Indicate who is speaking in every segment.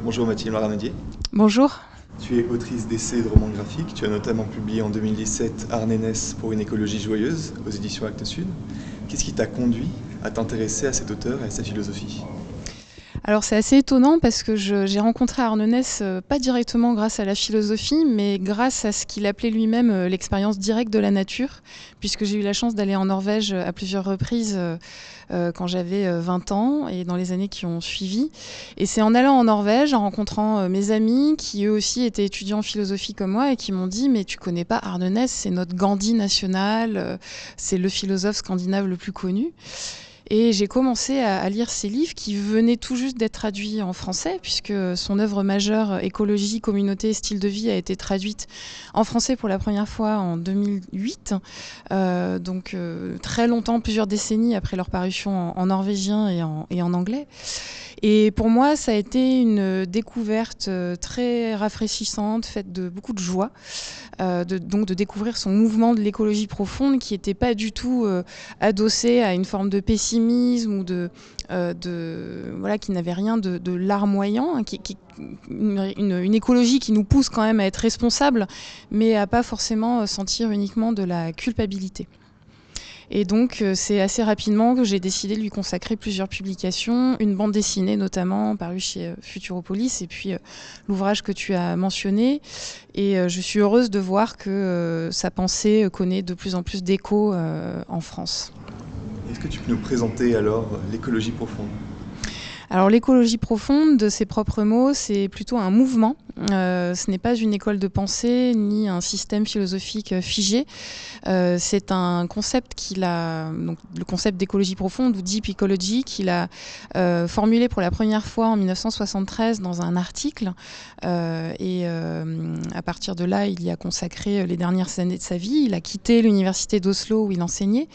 Speaker 1: Bonjour Mathilde Laramadier.
Speaker 2: Bonjour.
Speaker 1: Tu es autrice d'essais et de romans graphiques. Tu as notamment publié en 2017 Arnénès pour une écologie joyeuse aux éditions Actes Sud. Qu'est-ce qui t'a conduit à t'intéresser à cet auteur et à sa philosophie?
Speaker 2: Alors c'est assez étonnant parce que j'ai rencontré Arne Naess pas directement grâce à la philosophie, mais grâce à ce qu'il appelait lui-même l'expérience directe de la nature, puisque j'ai eu la chance d'aller en Norvège à plusieurs reprises quand j'avais 20 ans et dans les années qui ont suivi. Et c'est en allant en Norvège, en rencontrant mes amis qui eux aussi étaient étudiants en philosophie comme moi et qui m'ont dit « mais tu connais pas Arne Naess, c'est notre Gandhi national, c'est le philosophe scandinave le plus connu ». Et j'ai commencé à lire ses livres qui venaient tout juste d'être traduits en français, puisque son œuvre majeure, Écologie, communauté, style de vie, a été traduite en français pour la première fois en 2008. Donc très longtemps, plusieurs décennies après leur parution en norvégien et en anglais. Et pour moi, ça a été une découverte très rafraîchissante, faite de beaucoup de joie. Donc de découvrir son mouvement de l'écologie profonde qui n'était pas du tout adossé à une forme de pessimisme ou voilà, qui n'avait rien de larmoyant, une écologie qui nous pousse quand même à être responsables, mais à pas forcément sentir uniquement de la culpabilité. Et donc c'est assez rapidement que j'ai décidé de lui consacrer plusieurs publications, une bande dessinée notamment parue chez Futuropolis et puis l'ouvrage que tu as mentionné. Et je suis heureuse de voir que sa pensée connaît de plus en plus d'écho en France.
Speaker 1: Est-ce que tu peux nous présenter alors l'écologie profonde?
Speaker 2: Alors l'écologie profonde, de ses propres mots, c'est plutôt un mouvement. Ce n'est pas une école de pensée ni un système philosophique figé. C'est un concept donc le concept d'écologie profonde ou deep ecology qu'il a formulé pour la première fois en 1973 dans un article. À partir de là, il y a consacré les dernières années de sa vie. Il a quitté l'université d'Oslo où il enseignait.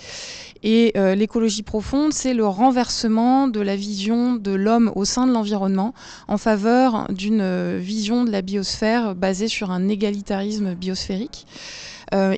Speaker 2: Et l'écologie profonde, c'est le renversement de la vision de l'homme au sein de l'environnement en faveur d'une vision de la biosphère basée sur un égalitarisme biosphérique.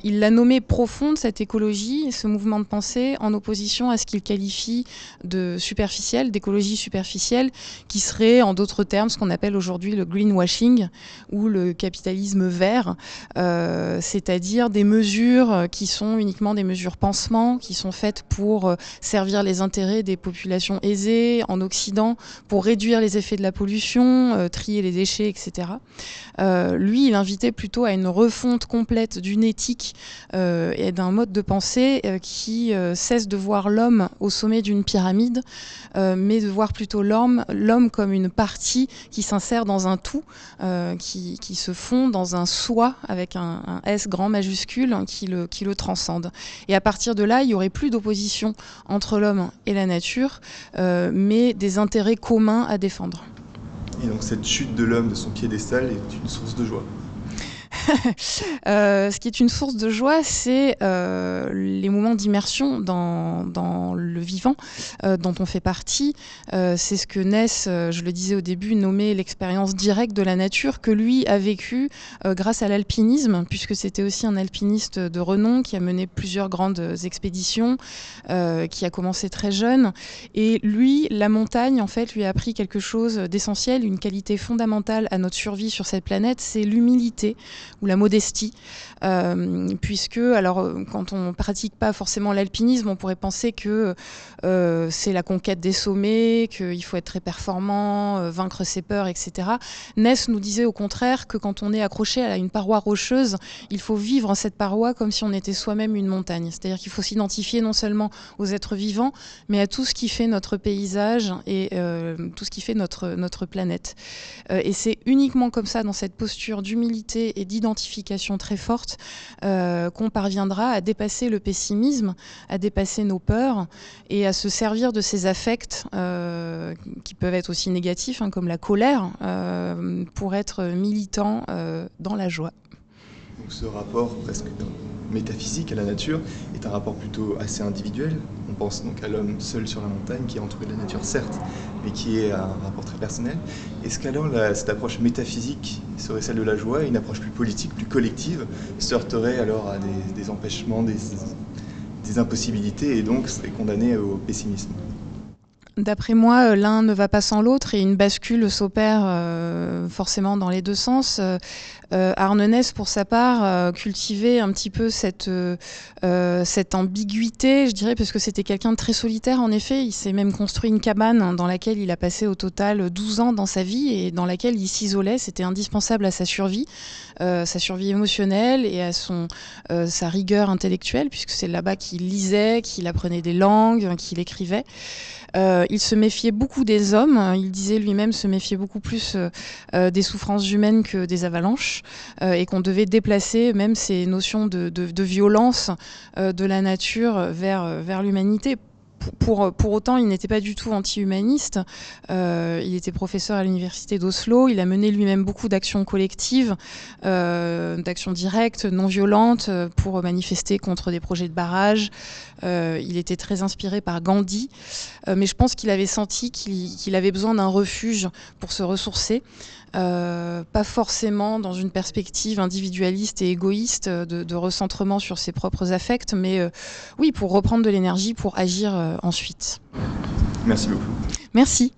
Speaker 2: Il l'a nommée profonde, cette écologie, ce mouvement de pensée, en opposition à ce qu'il qualifie de superficiel, d'écologie superficielle, qui serait, en d'autres termes, ce qu'on appelle aujourd'hui le greenwashing ou le capitalisme vert, c'est-à-dire des mesures qui sont uniquement des mesures pansements, qui sont faites pour servir les intérêts des populations aisées en Occident, pour réduire les effets de la pollution, trier les déchets, etc. Lui, il invitait plutôt à une refonte complète d'une éthique et d'un mode de pensée qui cesse de voir l'homme au sommet d'une pyramide, mais de voir plutôt l'homme comme une partie qui s'insère dans un tout, qui se fond dans un soi avec un S grand majuscule qui le transcende. Et à partir de là, il n'y aurait plus d'opposition entre l'homme et la nature, mais des intérêts communs à défendre.
Speaker 1: Et donc cette chute de l'homme de son piédestal est une source de joie.
Speaker 2: Ce qui est une source de joie, c'est les moments d'immersion dans le vivant dont on fait partie. C'est ce que Naess, je le disais au début, nommait l'expérience directe de la nature, que lui a vécu grâce à l'alpinisme, puisque c'était aussi un alpiniste de renom qui a mené plusieurs grandes expéditions, qui a commencé très jeune. Et lui, la montagne, en fait, lui a appris quelque chose d'essentiel, une qualité fondamentale à notre survie sur cette planète, c'est l'humilité ou la modestie, puisque alors quand on pratique pas forcément l'alpinisme, on pourrait penser que c'est la conquête des sommets, qu'il faut être très performant, vaincre ses peurs, etc. Naess nous disait au contraire que quand on est accroché à une paroi rocheuse, il faut vivre cette paroi comme si on était soi-même une montagne. C'est-à-dire qu'il faut s'identifier non seulement aux êtres vivants, mais à tout ce qui fait notre paysage et tout ce qui fait notre planète. Et c'est uniquement comme ça, dans cette posture d'humilité et d'identification très forte, qu'on parviendra à dépasser le pessimisme, à dépasser nos peurs et à se servir de ces affects qui peuvent être aussi négatifs, comme la colère, pour être militant dans la joie.
Speaker 1: Donc ce rapport presque métaphysique à la nature est un rapport plutôt assez individuel. On pense donc à l'homme seul sur la montagne qui est entouré de la nature certes, mais qui est un rapport très personnel. Est-ce qu'alors cette approche métaphysique serait celle de la joie et une approche plus politique, plus collective, se heurterait alors à des empêchements, des impossibilités et donc serait condamnée au pessimisme?
Speaker 2: D'après moi, l'un ne va pas sans l'autre et une bascule s'opère forcément dans les deux sens. Arne Naess, pour sa part, cultivait un petit peu cette ambiguïté, je dirais, parce que c'était quelqu'un de très solitaire, en effet. Il s'est même construit une cabane dans laquelle il a passé au total 12 ans dans sa vie et dans laquelle il s'isolait. C'était indispensable à sa survie émotionnelle et à sa rigueur intellectuelle, puisque c'est là-bas qu'il lisait, qu'il apprenait des langues, qu'il écrivait. Il se méfiait beaucoup des hommes. Il disait lui-même se méfier beaucoup plus des souffrances humaines que des avalanches et qu'on devait déplacer même ces notions de violence de la nature vers l'humanité. Pour autant, il n'était pas du tout anti-humaniste. Il était professeur à l'université d'Oslo. Il a mené lui-même beaucoup d'actions collectives, d'actions directes, non violentes, pour manifester contre des projets de barrages. Il était très inspiré par Gandhi. Mais je pense qu'il avait senti qu'il avait besoin d'un refuge pour se ressourcer. Pas forcément dans une perspective individualiste et égoïste de recentrement sur ses propres affects, mais oui, pour reprendre de l'énergie, pour agir ensuite.
Speaker 1: Merci beaucoup.
Speaker 2: Merci.